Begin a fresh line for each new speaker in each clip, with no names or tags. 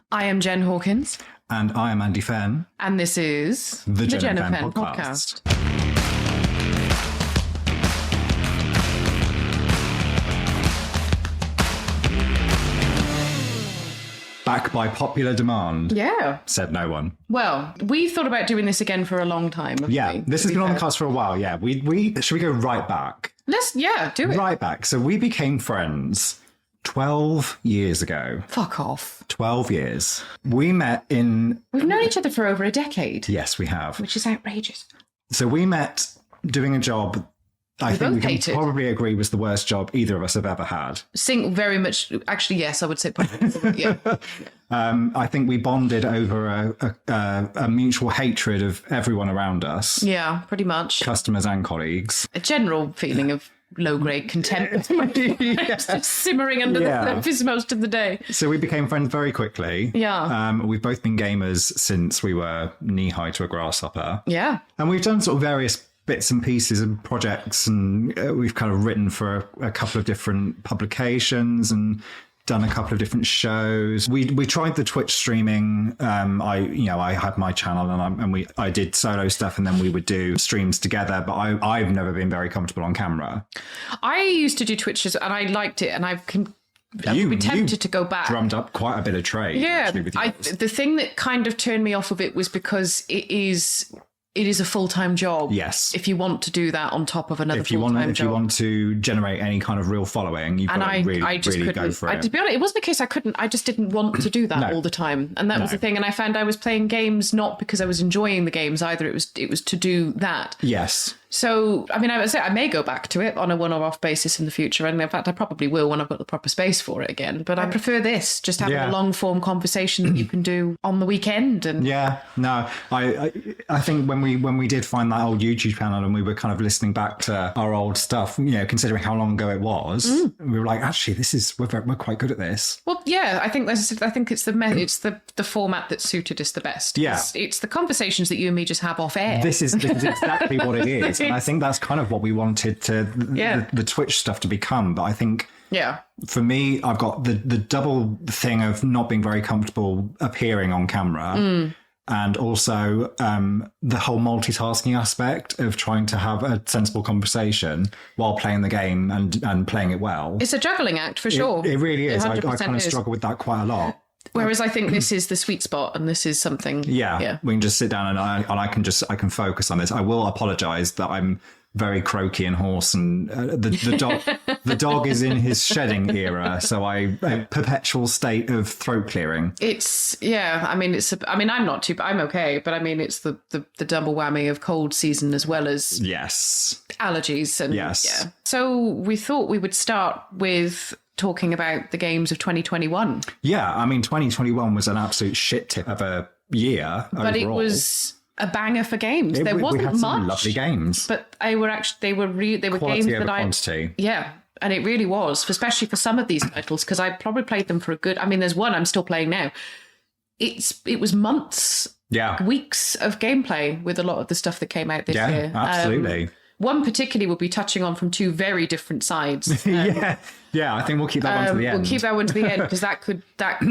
I am Jen Hawkins.
And I am Andy Fenn.
And this is
the Jen and Fenn Podcast. Back by popular demand.
Yeah.
Said no one.
Well, we've thought about doing this again for a long time.
Yeah, this has been on the cards for a while. Yeah, should we go right back?
Do it.
Right back. So we became friends 12 years ago.
Fuck off.
12 years. We met in...
We've known each other for over a decade.
Yes, we have.
Which is outrageous.
So we met doing a job I think we can probably agree was the worst job either of us have ever had.
Very much. Actually, yes, I would say probably. Yeah.
I think we bonded over a mutual hatred of everyone around us.
Yeah, pretty much.
Customers and colleagues. A
general feeling of low-grade contempt. Just simmering under the surface most of the day.
So we became friends very quickly.
Yeah.
We've both been gamers since we were knee-high to a grasshopper.
Yeah.
And we've done sort of various bits and pieces and projects, and we've kind of written for a couple of different publications and done a couple of different shows. We tried the Twitch streaming. I had my channel and I did solo stuff, and then we would do streams together. But I've never been very comfortable on camera.
I used to do Twitches and I liked it, and I've been tempted to go back.
Drummed up quite a bit of trade.
Yeah, the thing that kind of turned me off of it was because it is a full-time job.
Yes.
If you want to do that on top of another full-time job.
If you want to generate any kind of real following, you've got to really go for it.
To be honest, it wasn't a case I just didn't want to do that all the time. And that was the thing. And I found I was playing games not because I was enjoying the games either. It was to do that.
Yes.
So, I mean, I would say I may go back to it on a one or off basis in the future. And in fact, I probably will when I've got the proper space for it again. But I prefer this, just having a long form conversation that you can do on the weekend. And
I think when we did find that old YouTube channel and we were kind of listening back to our old stuff, considering how long ago it was, we were like, actually, we're quite good at this.
Well, yeah, I think it's the format that suited us the best.
Yeah.
It's the conversations that you and me just have off air.
This is exactly what it is. And I think that's kind of what we wanted the Twitch stuff to become. But I think for me, I've got the double thing of not being very comfortable appearing on camera. And also the whole multitasking aspect of trying to have a sensible conversation while playing the game and playing it well.
It's a juggling act for sure.
It really is. I kind of struggle with that quite a lot.
Whereas I think this is the sweet spot, and this is something.
Yeah. We can just sit down and I can focus on this. I will apologise that I'm very croaky and hoarse, and the dog is in his shedding era, so a perpetual state of throat clearing.
I'm not too, I'm okay, but I mean it's the double whammy of cold season as well as allergies and So we thought we would start with talking about the games of 2021.
Yeah, I mean 2021 was an absolute shit tip of a year,
but overall. It was a banger for games. There wasn't
we had
much,
some lovely games,
but they were quality games that
quantity.
And it really was, especially for some of these titles, because I probably played them for a good. I mean, there's one I'm still playing now. It was months, weeks of gameplay with a lot of the stuff that came out this year.
Absolutely.
One particularly we'll be touching on from two very different sides.
I think we'll keep that one to the end.
We'll keep that one to the end because that could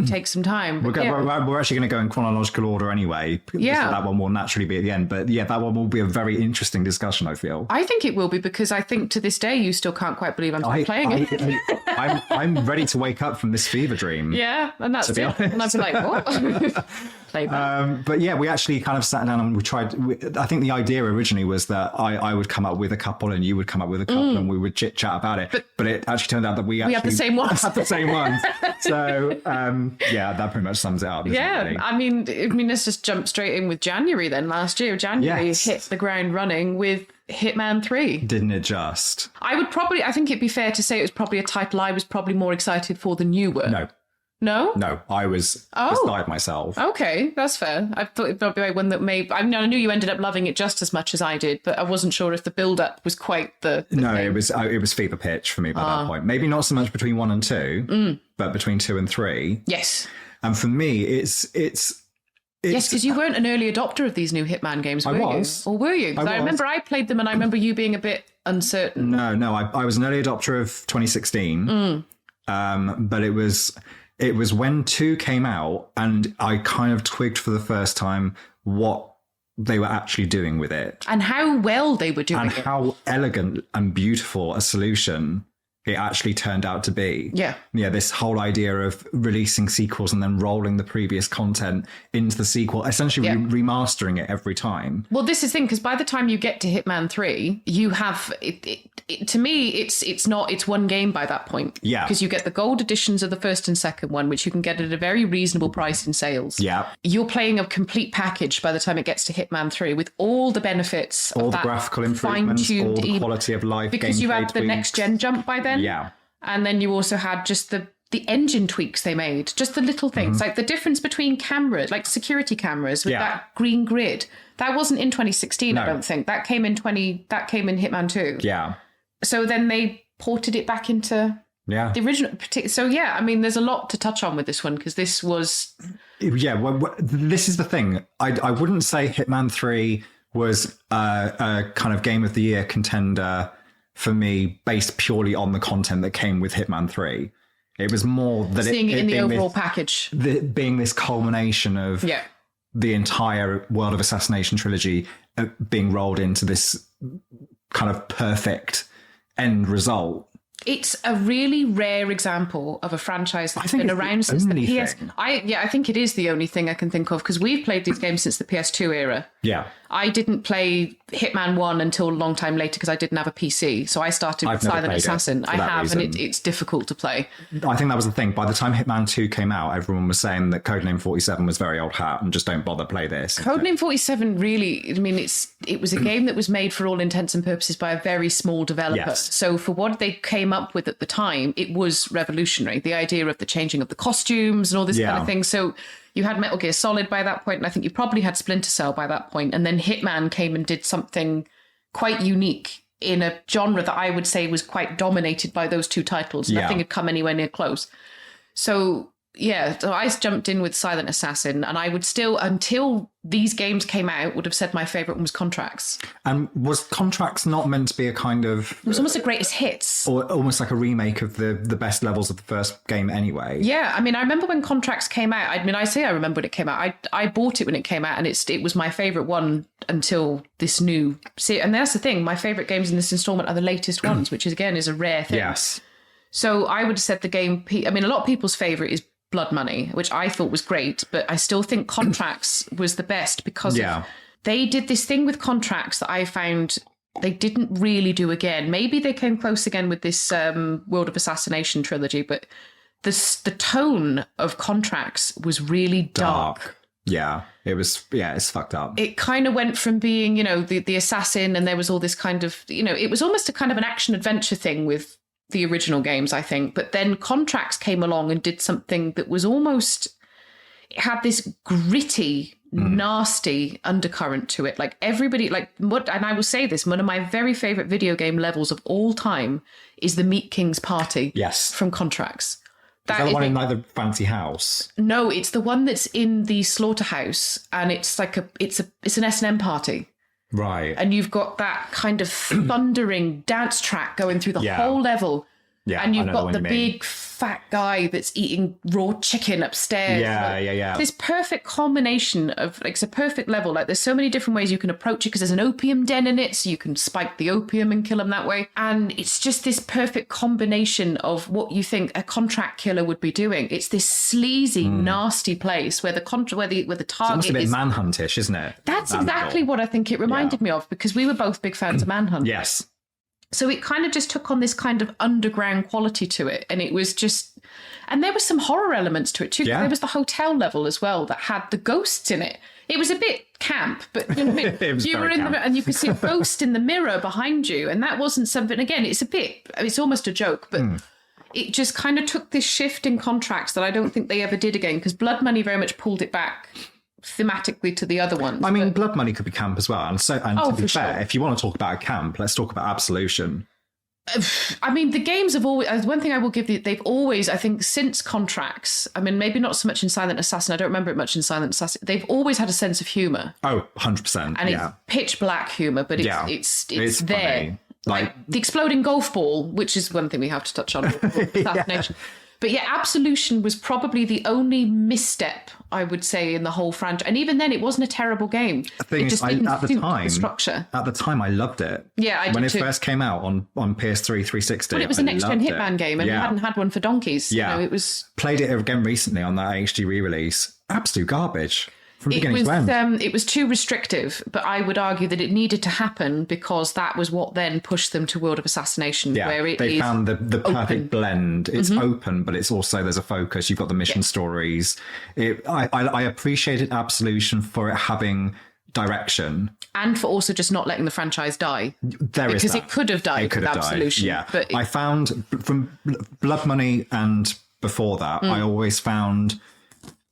take some time.
We're actually going to go in chronological order anyway.
Yeah.
So that one will naturally be at the end. But that one will be a very interesting discussion, I feel.
I think it will be, because I think to this day you still can't quite believe I'm still playing it.
I'm ready to wake up from this fever dream.
Yeah, and that's it. And I'd be like, what?
But we actually kind of sat down and we tried. I think the idea originally was that I would come up with a couple and you would come up with a couple and we would chit chat about it. But it actually turned out that we
had the same ones.
Had the same ones. So that pretty much sums it up.
Yeah,
really?
I mean, let's just jump straight in with January then. Last year, January hit the ground running with Hitman 3.
Didn't it just?
I think it'd be fair to say it was probably a title I was probably more excited for than you were. No?
No, I was beside myself.
Okay, that's fair. I thought it'd be one that I knew you ended up loving it just as much as I did, but I wasn't sure if the build-up was quite the
No,
thing.
it was fever pitch for me by that point. Maybe not so much between 1 and 2, but between 2 and 3.
Yes.
And for me, it's
yes, because you weren't an early adopter of these new Hitman games, were you? Or were you? Because I remember I played them and I remember you being a bit uncertain.
No, I was an early adopter of 2016. But it was It was when 2 came out and I kind of twigged for the first time what they were actually doing with it.
And how well they were doing
it. And how elegant and beautiful a solution it actually turned out to be.
Yeah.
Yeah, this whole idea of releasing sequels and then rolling the previous content into the sequel, essentially remastering it every time.
Well, this is the thing, because by the time you get to Hitman 3, you have, to me, it's one game by that point.
Yeah.
Because you get the gold editions of the first and second one, which you can get at a very reasonable price in sales.
Yeah.
You're playing a complete package by the time it gets to Hitman 3 with all the benefits
all the graphical improvements, all the quality of life.
Because you had the next gen jump by then.
Yeah.
And then you also had just the engine tweaks they made, just the little things, like the difference between cameras, like security cameras with that green grid. That wasn't in 2016, no. I don't think. That came in Hitman 2.
Yeah.
So then they ported it back into the original. So yeah, I mean, there's a lot to touch on with this one because this was...
Yeah, well, this is the thing. I wouldn't say Hitman 3 was a kind of Game of the Year contender for me, based purely on the content that came with Hitman 3. It was more that
seeing it in the overall package.
Being this culmination of the entire World of Assassination trilogy being rolled into this kind of perfect end result.
It's a really rare example of a franchise that's been around since the PS. I think it is the only thing I can think of because we've played these games since the PS2 era.
Yeah.
I didn't play Hitman 1 until a long time later because I didn't have a PC. So I started with Silent Assassin. I have, and it's difficult to play.
I think that was the thing. By the time Hitman 2 came out, everyone was saying that Codename 47 was very old hat and just don't bother play this.
Codename 47 really, I mean, it was a game that was made for all intents and purposes by a very small developer.
Yes.
So for what they came up with at the time, it was revolutionary. The idea of the changing of the costumes and all this kind of thing. So you had Metal Gear Solid by that point, and I think you probably had Splinter Cell by that point. And then Hitman came and did something quite unique in a genre that I would say was quite dominated by those two titles. Nothing had come anywhere near close. So I jumped in with Silent Assassin, and I would still, until these games came out, would have said my favourite one was Contracts.
And was Contracts not meant to be a kind of...
It was almost a greatest hits.
Or almost like a remake of the best levels of the first game anyway.
Yeah, I mean, I remember when Contracts came out. I mean, I say I remember when it came out. I bought it when it came out, and it was my favourite one until this new... See, and that's the thing, my favourite games in this instalment are the latest ones, which is, again, is a rare thing.
Yes.
So I would have said the game... I mean, a lot of people's favourite is Blood Money, which I thought was great, but I still think Contracts was the best because they did this thing with Contracts that I found they didn't really do again. Maybe they came close again with this World of Assassination trilogy, but the tone of Contracts was really dark.
Yeah, it was. Yeah, it's fucked up.
It kind of went from being, the assassin, and there was all this kind of, it was almost a kind of an action adventure thing with the original games, I think. But then Contracts came along and did something that was almost, it had this gritty, nasty undercurrent to it. Like everybody, and I will say this, one of my very favorite video game levels of all time is the Meat King's Party.
Yes.
From Contracts.
Is that the one in the fancy house?
No, it's the one that's in the slaughterhouse, and it's like it's an S&M party.
Right.
And you've got that kind of thundering dance track going through the whole level.
Yeah.
And you've got the big fat guy that's eating raw chicken upstairs.
Yeah.
This perfect combination of, it's a perfect level. Like, there's so many different ways you can approach it because there's an opium den in it, so you can spike the opium and kill them that way. And it's just this perfect combination of what you think a contract killer would be doing. It's this sleazy, nasty place where the target
it's almost a bit Manhuntish, isn't it?
That's exactly what I think it reminded me of, because we were both big fans of Manhunt.
Yes.
So it kind of just took on this kind of underground quality to it. And it was just... And there were some horror elements to it too. Yeah. There was the hotel level as well that had the ghosts in it. It was a bit camp, but you were in the, and you could see a ghost in the mirror behind you. And that wasn't something... Again, it's almost a joke, but... It just kind of took this shift in Contracts that I don't think they ever did again, because Blood Money very much pulled it back thematically to the other ones.
I mean, Blood Money could be camp as well. And to be fair, if you want to talk about a camp, let's talk about Absolution.
I mean, the games have always... One thing I will give you, they've always, I think, since Contracts, I mean, maybe not so much in Silent Assassin, I don't remember it much in Silent Assassin, they've always had a sense of humour.
Oh, 100%.
And it's pitch black humour, but it's there.
Funny.
Like the exploding golf ball, which is one thing we have to touch on. Assassination. But yeah, Absolution was probably the only misstep, I would say, in the whole franchise. And even then, it wasn't a terrible game. It just didn't suit the structure.
At the time, I loved it.
Yeah, I did
when it
too.
First came out on PS3 360.
Well, it was a next-gen Hitman game, and we hadn't had one for donkeys.
Yeah,
it was...
Played it again recently on that HD re-release. Absolute garbage. From beginning to end.
It was too restrictive, but I would argue that it needed to happen because that was what then pushed them to World of Assassination, where
they found the perfect blend. It's open, but it's also, there's a focus. You've got the mission stories. I appreciated Absolution for it having direction.
And for also just not letting the franchise die. Because it could have died with Absolution.
Yeah. But I found from Blood Money and before that, I always found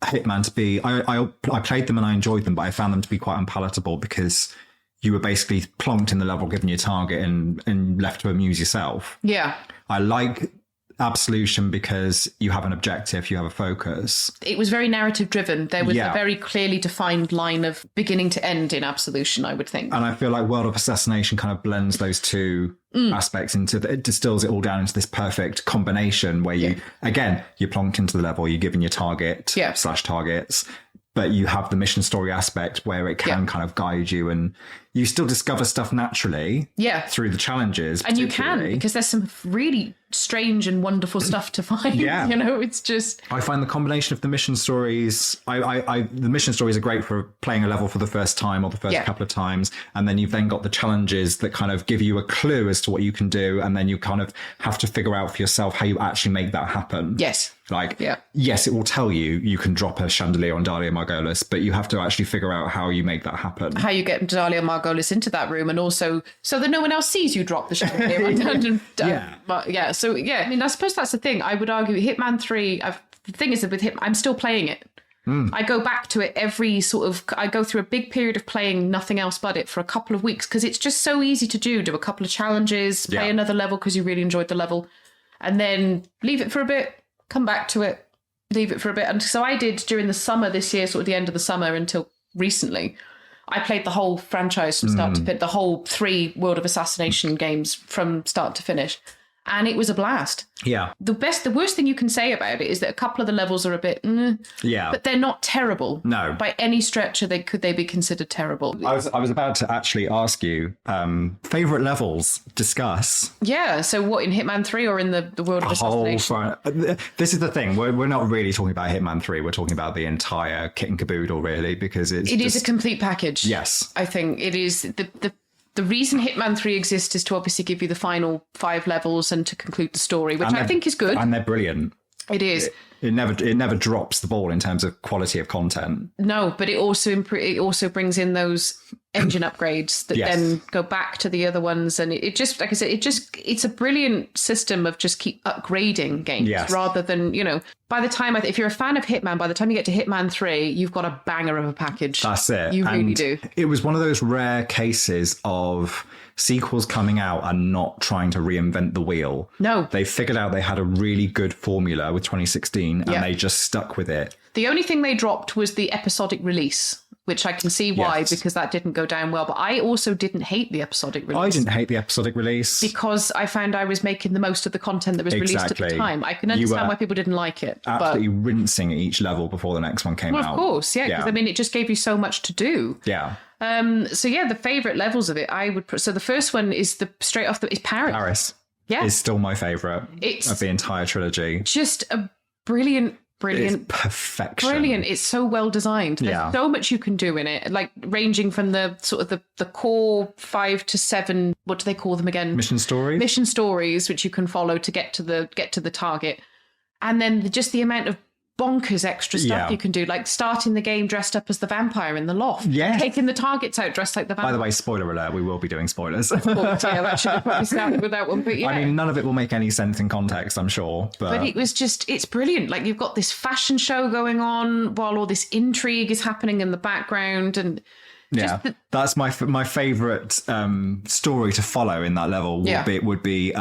Hitman to be, I played them and I enjoyed them, but I found them to be quite unpalatable because you were basically plonked in the level, given your target and left to amuse yourself.
Yeah.
I like Absolution because you have an objective, you have a focus.
It was very narrative driven. There was a very clearly defined line of beginning to end in Absolution, I would think.
And I feel like World of Assassination kind of blends those two aspects it distills it all down into this perfect combination where you're plonked into the level, you're given your target / targets, but you have the mission story aspect where it can kind of guide you, and you still discover stuff naturally through the challenges. And you can,
because there's some really strange and wonderful stuff to find.
Yeah.
You know, it's just...
I find the combination of the mission stories, the mission stories are great for playing a level for the first time or the first couple of times. And then you've then got the challenges that kind of give you a clue as to what you can do. And then you kind of have to figure out for yourself how you actually make that happen.
Yes.
Yes, it will tell you can drop a chandelier on Dahlia Margolis, but you have to actually figure out how you make that happen.
How you get Dahlia Margolis into that room, and also so that no one else sees you drop the chandelier. I mean, I suppose that's the thing. I would argue Hitman 3, the thing is that with Hitman, I'm still playing it. I go back to it I go through a big period of playing nothing else but it for a couple of weeks because it's just so easy to do a couple of challenges, play another level because you really enjoyed the level, and then leave it for a bit, come back to it, leave it for a bit. And so I did during the summer this year, sort of the end of the summer until recently. I played the whole franchise from start to finish, the whole 3 World of Assassination games from start to finish. And it was a blast.
Yeah.
The worst thing you can say about it is that a couple of the levels are a bit, but they're not terrible.
No.
By any stretch, could they be considered terrible?
I was about to actually ask you, favourite levels, discuss.
Yeah, so what, in Hitman 3 or in the World of Assassination?
This is the thing, we're not really talking about Hitman 3, we're talking about the entire kit and caboodle, really, because it
is a complete package.
Yes.
I think it is the reason Hitman 3 exists is to obviously give you the final 5 levels and to conclude the story, which I think is good.
And they're brilliant.
It is.
It never drops the ball in terms of quality of content.
No, but it also brings in those engine upgrades that then go back to the other ones, and it just, like I said, it's a brilliant system of just keep upgrading games rather than, by the time, if you're a fan of Hitman, by the time you get to Hitman 3, you've got a banger of a package.
That's it.
You really do.
It was one of those rare cases of sequels coming out and not trying to reinvent the wheel.
No.
They figured out they had a really good formula with 2016 and they just stuck with it.
The only thing they dropped was the episodic release, which I can see why, because that didn't go down well. But I also didn't hate the episodic release.
I didn't hate the episodic release.
Because I found I was making the most of the content that was released at the time. I can understand why people didn't like it.
Absolutely rinsing each level before the next one came out.
Well, of course, because I mean, it just gave you so much to do.
Yeah.
The favourite levels of it, so the first one is is Paris.
Paris.
Yeah.
Is still my favourite of the entire trilogy.
Just a brilliant.
It's perfection.
Brilliant. It's so well designed. There's so much you can do in it, like ranging from the sort of the core 5 to 7, what do they call them again?
Mission stories,
which you can follow to get to the target. And then just the amount of bonkers extra stuff you can do, like starting the game dressed up as the vampire in the loft, taking the targets out dressed like the vampire.
By the way, spoiler alert, we will be doing spoilers.
Of course, that should have probably started with that one, but
I mean, none of it will make any sense in context, I'm sure, but
it was just, it's brilliant. Like, you've got this fashion show going on while all this intrigue is happening in the background, and
that's my favourite story to follow in that level. Would be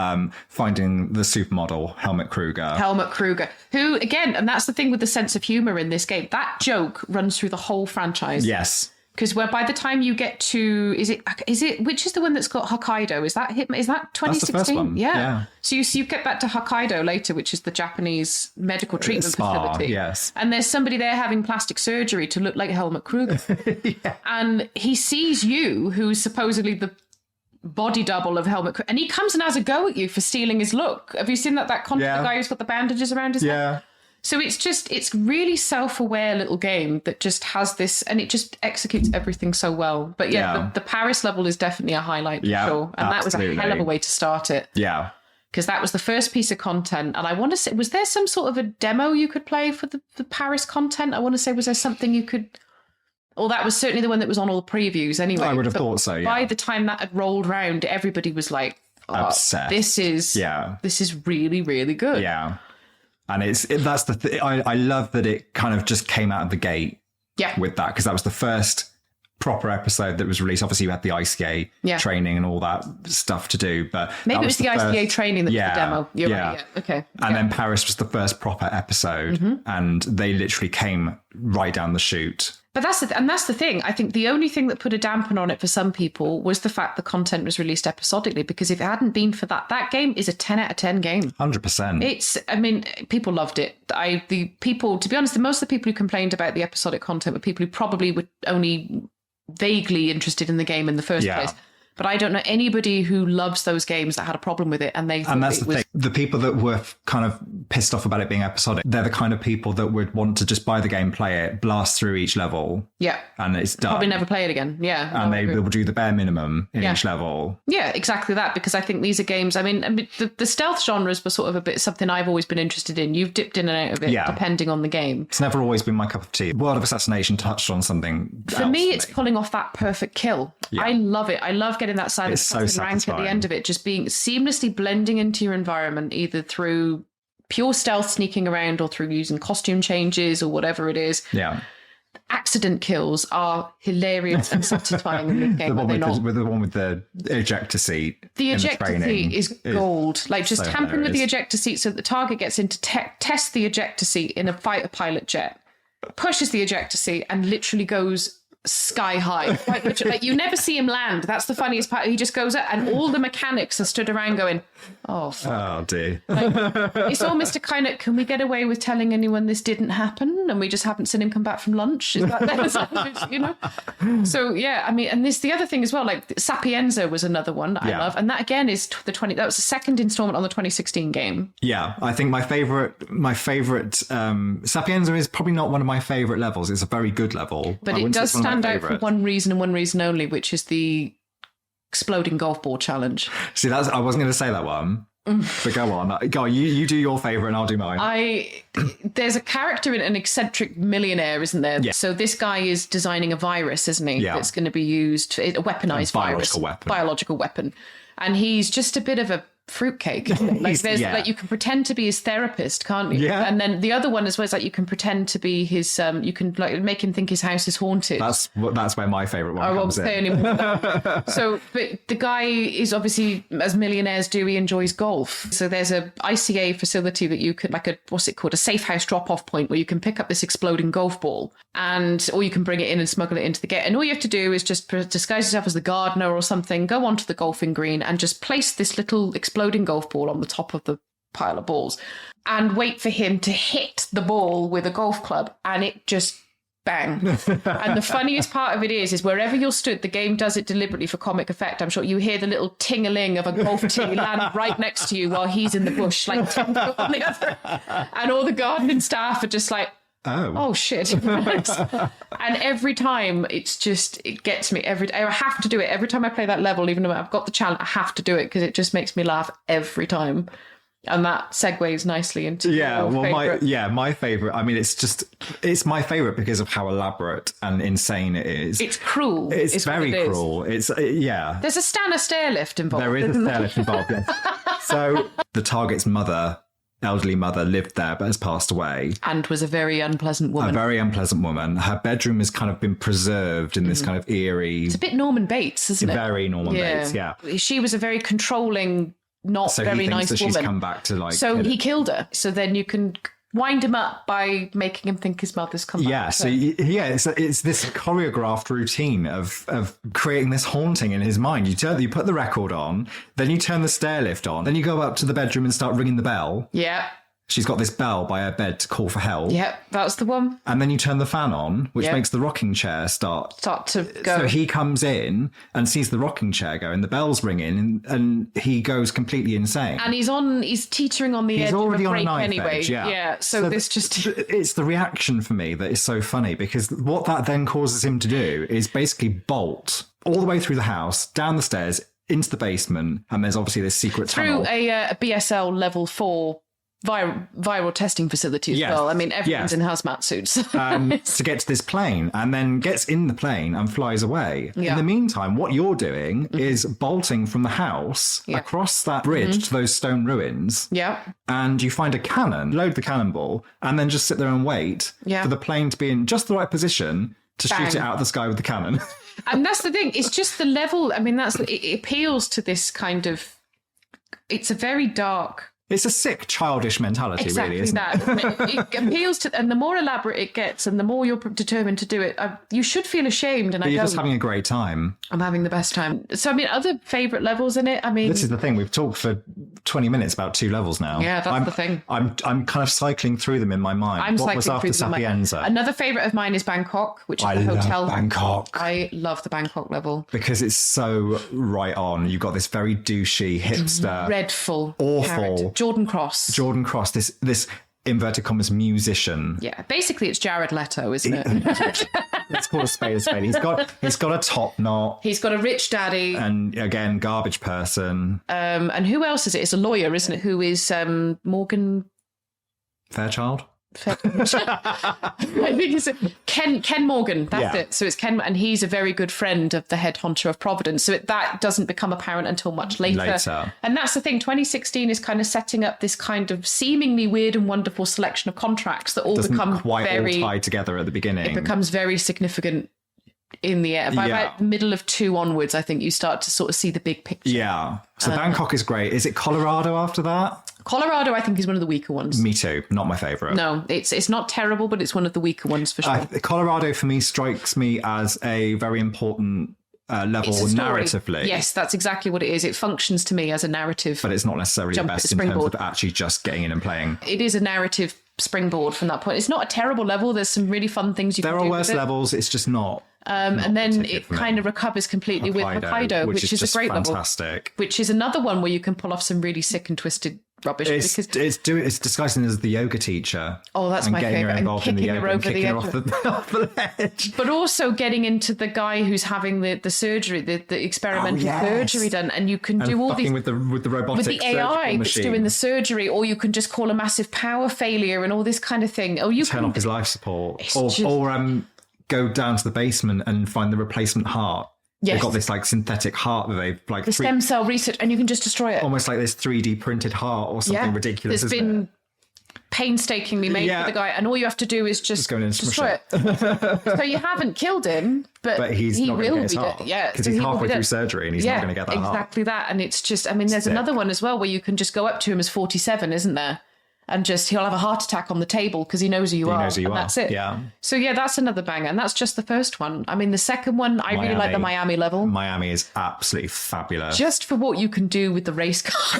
finding the supermodel Helmut Kruger, who, again, and that's the thing with the sense of humour in this game, that joke runs through the whole franchise. Yes.
Because by the time you get to, is it which is the one that's got Hokkaido? Is that HITMAN? Is that 2016?
That's the first one.
Yeah. So you get back to Hokkaido later, which is the Japanese medical treatment facility.
Yes.
And there's somebody there having plastic surgery to look like Helmut Kruger. Yeah. And he sees you, who's supposedly the body double of Helmut Kruger, and he comes and has a go at you for stealing his look. Have you seen that the guy who's got the bandages around his head? So it's really self-aware little game that just has this, and it just executes everything so well. But the Paris level is definitely a highlight for sure. And that was a hell of a way to start it.
Yeah.
Because that was the first piece of content. And I want to say, was there some sort of a demo you could play for the Paris content? I want to say, was there something you could... Well, that was certainly the one that was on all the previews anyway.
I would have thought so, yeah.
By the time that had rolled round, everybody was like,
obsessed.
This is really, really good.
Yeah. And that's the thing. I love that it kind of just came out of the gate with that, because that was the first proper episode that was released. Obviously, you had the ICA training and all that stuff to do, but
maybe it was the ICA training that was the demo. You're right. Yeah. Okay.
And then Paris was the first proper episode, and they literally came right down the chute.
But that's the thing. I think the only thing that put a dampen on it for some people was the fact the content was released episodically, because if it hadn't been for that game is a 10 out of 10 game.
100%.
People loved it. To be honest, most of the people who complained about the episodic content were people who probably were only vaguely interested in the game in the first place. But I don't know anybody who loves those games that had a problem with it. And that's the thing.
The people that were kind of pissed off about it being episodic, they're the kind of people that would want to just buy the game, play it, blast through each level. Yeah. And it's done. Probably
never play it again. Yeah.
And they will do the bare minimum in each level.
Yeah, exactly that. Because I think these are games, the stealth genres were sort of something I've always been interested in. You've dipped in and out of it depending on the game.
It's never always been my cup of tea. World of Assassination touched on something
For me, it's pulling off that perfect kill. Yeah. I love it. I love getting that silent rank at the end of it, just being seamlessly blending into your environment, either through pure stealth sneaking around or through using costume changes or whatever it is.
Yeah.
Accident kills are hilarious and satisfying in this game.
The one with the ejector seat.
The ejector seat is gold. Like just tampering with the ejector seat so that the target gets in to test the ejector seat in a fighter pilot jet, pushes the ejector seat and literally goes sky high. Like you never see him land. That's the funniest part. He just goes up and all the mechanics are stood around going, oh, fuck.
Oh dear.
It's almost a kind of, can we get away with telling anyone this didn't happen and we just haven't seen him come back from lunch? Is that you know? So yeah, and this the other thing as well, like Sapienza was another one that I love, and that again is that was the second installment on the 2016 game.
Yeah, I think my favorite Sapienza is probably not one of my favorite levels. It's a very good level,
but it does stand out for one reason and one reason only, which is the exploding golf ball challenge.
See, I wasn't going to say that one, but go on. Go on, you do your favourite and I'll do mine.
There's a character in an eccentric millionaire, isn't there? Yeah. So this guy is designing a virus, isn't he? Yeah. That's going to be used, a weaponized biological weapon. And he's just a bit of a fruitcake. Like you can pretend to be his therapist, can't you? Yeah. And then the other one as well is like you can pretend to be his you can like make him think his house is haunted.
That's where my favourite one comes in.
So but the guy is obviously, as millionaires do, he enjoys golf. So there's a ICA facility that you could, like what's it called, a safe house drop-off point where you can pick up this exploding golf ball or you can bring it in and smuggle it into the gate. And all you have to do is just disguise yourself as the gardener or something, go onto the golfing green and just place this little exploding golf ball on the top of the pile of balls and wait for him to hit the ball with a golf club, and it just bang. And the funniest part of it is wherever you're stood, the game does it deliberately for comic effect. I'm sure you hear the little ting-a-ling of a golf tee land right next to you while he's in the bush, like 10 foot on the other. And all the gardening staff are just like, oh shit. And every time it gets me every day. I have to do it every time I play that level, even though I've got the challenge, I have to do it because it just makes me laugh every time. And that segues nicely into my favorite. I mean, it's my favorite because of how elaborate and insane it is. It's cruel.
It's very cruel. There's a
stairlift involved.
There is a stairlift involved. Yeah. So the target's elderly mother lived there but has passed away.
And was a very unpleasant woman.
Her bedroom has kind of been preserved in this kind of eerie...
It's a bit Norman Bates, isn't it?
Very Norman Bates, yeah.
She was a very controlling, very nice woman.
So he thinks that she's come back to like...
So he killed her. So then you can wind him up by making him think his mother's come back.
Yeah, so it's this choreographed routine of creating this haunting in his mind. You put the record on, then you turn the stair lift on, then you go up to the bedroom and start ringing the bell.
Yeah.
She's got this bell by her bed to call for help.
Yep, that's the one.
And then you turn the fan on, which makes the rocking chair start
to go.
So he comes in and sees the rocking chair go, and the bell's ringing, and he goes completely insane.
And he's teetering on the edge of a break anyway.
Edge, yeah.
So this just...
It's the reaction for me that is so funny, because what that then causes him to do is basically bolt all the way through the house, down the stairs, into the basement, and there's obviously this secret tunnel.
Through a BSL level 4 viral testing facility as well. I mean, everyone's in hazmat suits.
To get to this plane, and then gets in the plane and flies away. Yeah. In the meantime, what you're doing is bolting from the house across that bridge to those stone ruins.
Yeah.
And you find a cannon, load the cannonball, and then just sit there and wait for the plane to be in just the right position to shoot it out of the sky with the cannon.
And that's the thing. It's just the level. I mean, it appeals to this kind of... It's a very dark...
It's a sick, childish mentality, really, isn't it?
It appeals to, and the more elaborate it gets, and the more you're determined to do it, you should feel ashamed. And
you're just having a great time.
I'm having the best time. So, I mean, other favourite levels in it. I mean,
this is the thing. We've talked for 20 minutes about 2 levels now.
Yeah, that's the thing.
I'm kind of cycling through them in my mind. What was after Sapienza?
Another favourite of mine is Bangkok, which is the hotel.
Bangkok.
I love the Bangkok level
because it's so right on. You've got this very douchey hipster,
dreadful,
awful
character. Jordan Cross, this inverted commas musician. Yeah, basically it's Jared Leto, isn't it?
Let's call a spade a spade. He's got a top knot.
He's got a rich daddy.
And again, garbage person.
And who else is it? It's a lawyer, isn't it? Who is Morgan
Fairchild?
I think it's Ken Morgan. That's it. So it's Ken, and he's a very good friend of the head honcho of Providence. So that doesn't become apparent until much later. And that's the thing. 2016 is kind of setting up this kind of seemingly weird and wonderful selection of contracts that all become
quite all tied together at the beginning.
It becomes very significant in the air. By about the middle of 2 onwards, I think you start to sort of see the big picture.
Yeah. So Bangkok is great. Is it Colorado after that?
Colorado, I think, is one of the weaker ones.
Me too. Not my favourite.
No, it's not terrible, but it's one of the weaker ones for sure.
Colorado, for me, strikes me as a very important level narratively.
Yes, that's exactly what it is. It functions to me as a narrative.
But it's not necessarily the best in terms of actually just getting in and playing.
It is a narrative springboard from that point. It's not a terrible level. There's some really fun things you can do.
There are worse levels. It's just not.
And then it kind of recovers completely with Hokkaido, which is a great
fantastic
level. Which is another one where you can pull off some really sick and twisted rubbish.
It's disguising as the yoga teacher.
Oh, that's my favourite. And kicking her over the edge.
Off the ledge.
But also getting into the guy who's having the surgery, the experimental surgery done. And you can do all these...
with the robotic
with the AI that's doing the surgery, or you can just call a massive power failure and all this kind of thing. Or you
turn off his life support. Or go down to the basement and find the replacement heart. Yes. They've got this like synthetic heart that they've like...
The stem cell research, and you can just destroy it.
Almost like this 3D printed heart or something ridiculous.
It's been painstakingly made for the guy, and all you have to do is just
go in and
destroy it. So you haven't killed him, but
he's not going to get his heart. Because he's halfway through surgery and he's not going to get that heart.
Exactly that. And it's just, I mean, there's another one as well where you can just go up to him as 47, isn't there? And he'll have a heart attack on the table because he knows who you are. That's it.
Yeah.
So that's another banger. And that's just the first one. I mean, the second one, I really like the Miami level.
Miami is absolutely fabulous.
Just for what you can do with the race car.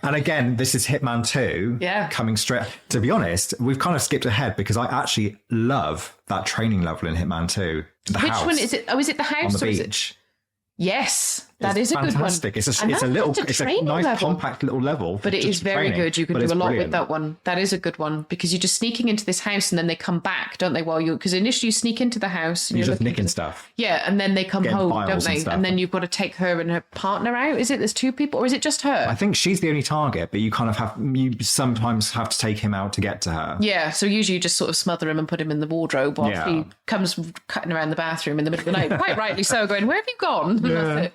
And again, this is Hitman 2 coming straight. To be honest, we've kind of skipped ahead because I actually love that training level in Hitman 2.
Which one is it? Oh, is it the house?
On the beach.
Yes, that is a good one.
It's a nice compact little level.
But it is very good. You can do a lot with that one. That is a good one because you're just sneaking into this house and then they come back, don't they? Because initially you sneak into the house and
you're just nicking stuff.
Yeah, and then they come home, don't they? And then you've got to take her and her partner out. Is it there's 2 people or is it just her?
I think she's the only target, but you sometimes have to take him out to get to her.
Yeah, so usually you just sort of smother him and put him in the wardrobe while he comes cutting around the bathroom in the middle of the night. Quite rightly so, going, where have you gone?
Yeah.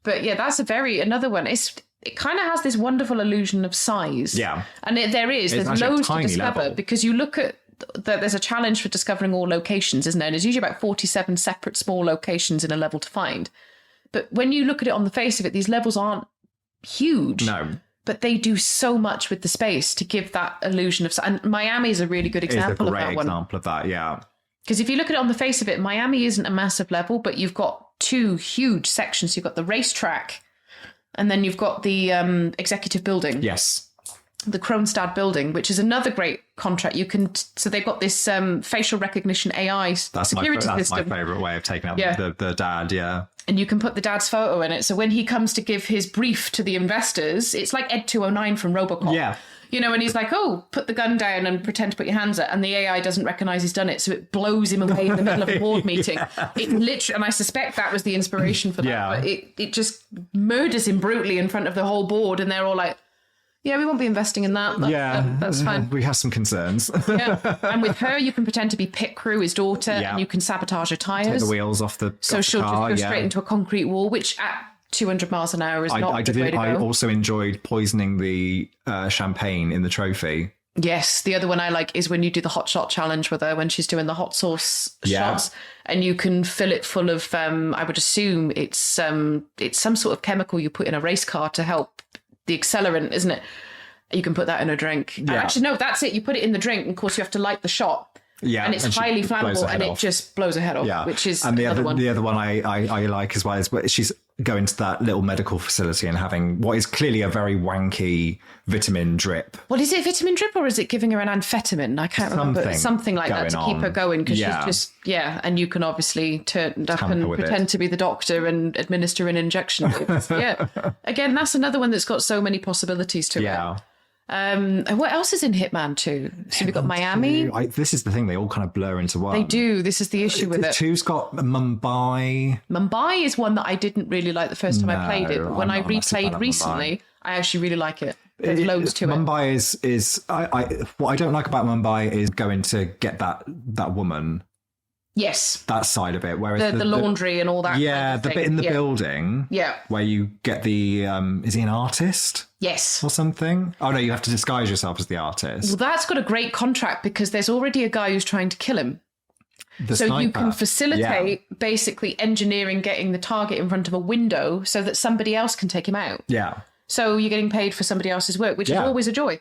But that's another one. It kind of has this wonderful illusion of size.
Yeah.
And there's loads to discover because you look at there's a challenge for discovering all locations, isn't there? And there's usually about 47 separate small locations in a level to find. But when you look at it on the face of it, these levels aren't huge.
No.
but they do so much with the space to give that illusion of... And Miami is a really good example of that one.
It's a great example of that, yeah.
Because if you look at it on the face of it, Miami isn't a massive level, but you've got two huge sections. You've got the racetrack, and then you've got the executive building.
Yes.
The Kronstadt building, which is another great contract. You can... So they've got this facial recognition AI security system.
That's my favourite way of taking out the dad, yeah.
And you can put the dad's photo in it. So when he comes to give his brief to the investors, it's like Ed 209 from Robocop.
Yeah.
You know, and he's like, oh, put the gun down and pretend to put your hands up. And the AI doesn't recognise he's done it. So it blows him away in the middle of a board meeting. It literally, and I suspect that was the inspiration for that.
Yeah.
But it just murders him brutally in front of the whole board. And they're all like, yeah, we won't be investing in that. That's fine.
We have some concerns.
Yeah. And with her, you can pretend to be pit crew, his daughter, and you can sabotage her tyres.
Take the wheels off the
So she'll
car,
just go straight into a concrete wall, which at 200 miles an hour is not the way to go.
I also enjoyed poisoning the champagne in the trophy.
Yes, the other one I like is when you do the hot shot challenge with her when she's doing the hot sauce shots, and you can fill it full of, I would assume it's some sort of chemical you put in a race car to help the accelerant, isn't it? You can put that in a drink. Yeah. Actually, no, that's it. You put it in the drink, and of course you have to light the shot. Yeah, and it's highly flammable, and it just blows her head off. Yeah. Which is another one.
The other one I like as well is she's going to that little medical facility and having what is clearly a very wanky vitamin drip.
Well, is it vitamin drip or is it giving her an amphetamine? I can't remember. Something like that to keep her going because she's just and you can obviously turn up and pretend to be the doctor and administer an injection. Again, that's another one that's got so many possibilities to it. What else is in Hitman 2? So we've got Miami.
This is the thing, they all kind of blur into one.
They do. This is the issue with it.
2's got Mumbai.
Mumbai is one that I didn't really like the first time I played it, but when I replayed recently, I actually really like it. There's loads to it.
Mumbai is what I don't like about Mumbai is going to get that woman.
Yes.
That side of it. Whereas
the laundry and all that.
Yeah, the bit in the building.
Yeah.
Where you get the, is he an artist?
Yes.
Or something? Oh, no, you have to disguise yourself as the artist.
Well, that's got a great contract because there's already a guy who's trying to kill him. So sniper. You can facilitate basically engineering getting the target in front of a window so that somebody else can take him out.
Yeah.
So you're getting paid for somebody else's work, which is always a joy.